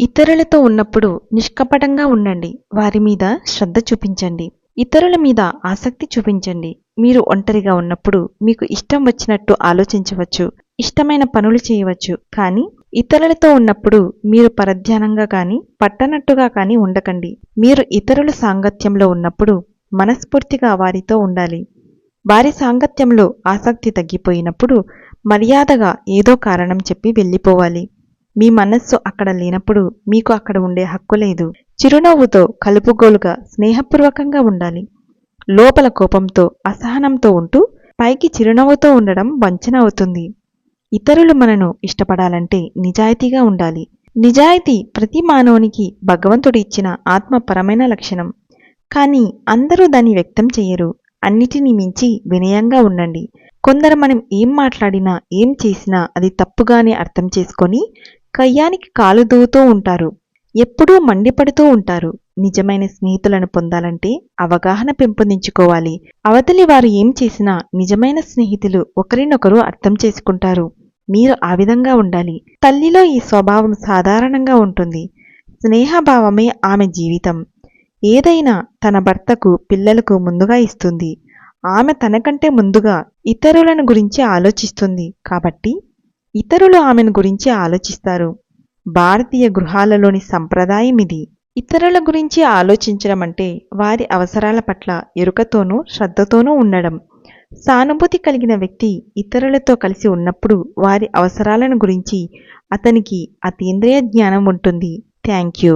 ఇతరులతో ఉన్నప్పుడు నిష్కపటంగా ఉండండి. వారి మీద శ్రద్ధ చూపించండి. ఇతరుల మీద ఆసక్తి చూపించండి. మీరు ఒంటరిగా ఉన్నప్పుడు మీకు ఇష్టం వచ్చినట్టు ఆలోచించవచ్చు, ఇష్టమైన పనులు చేయవచ్చు. కానీ ఇతరులతో ఉన్నప్పుడు మీరు పరధ్యానంగా కానీ పట్టనట్టుగా కానీ ఉండకండి. మీరు ఇతరుల సాంగత్యంలో ఉన్నప్పుడు మనస్ఫూర్తిగా వారితో ఉండాలి. వారి సాంగత్యంలో ఆసక్తి తగ్గిపోయినప్పుడు మర్యాదగా ఏదో కారణం చెప్పి వెళ్ళిపోవాలి. మీ మనస్సు అక్కడ లేనప్పుడు మీకు అక్కడ ఉండే హక్కు లేదు. చిరునవ్వుతో కలుపుగోలుగా స్నేహపూర్వకంగా ఉండాలి. లోపల కోపంతో అసహనంతో ఉంటూ పైకి చిరునవ్వుతో ఉండడం వంచన అవుతుంది. ఇతరులు మనను ఇష్టపడాలంటే నిజాయితీగా ఉండాలి. నిజాయితీ ప్రతి మానవునికి భగవంతుడు ఇచ్చిన ఆత్మపరమైన లక్షణం. కానీ అందరూ దాన్ని వ్యక్తం చెయ్యరు. అన్నిటినీ మించి వినయంగా ఉండండి. కొందరు మనం ఏం మాట్లాడినా ఏం చేసినా అది తప్పుగానే అర్థం చేసుకొని కయ్యానికి కాలు దూవుతూ ఉంటారు. ఎప్పుడూ మండిపడుతూ ఉంటారు. నిజమైన స్నేహితులను పొందాలంటే అవగాహన పెంపొందించుకోవాలి. అవతలి వారు ఏం చేసినా నిజమైన స్నేహితులు ఒకరినొకరు అర్థం చేసుకుంటారు. మీరు ఆ విధంగా ఉండాలి. తల్లిలో ఈ స్వభావం సాధారణంగా ఉంటుంది. స్నేహభావమే ఆమె జీవితం. ఏదైనా తన భర్తకు పిల్లలకు ముందుగా ఇస్తుంది. ఆమె తనకంటే ముందుగా ఇతరులను గురించి ఆలోచిస్తుంది. కాబట్టి ఇతరులు ఆమెను గురించి ఆలోచిస్తారు. భారతీయ గృహాలలోని సంప్రదాయం ఇది. ఇతరుల గురించి ఆలోచించడం అంటే వారి అవసరాల పట్ల ఎరుకతోనూ శ్రద్ధతోనూ ఉండడం. సానుభూతి కలిగిన వ్యక్తి ఇతరులతో కలిసి ఉన్నప్పుడు వారి అవసరాలను గురించి అతనికి అతీంద్రియ జ్ఞానం ఉంటుంది. Thank you.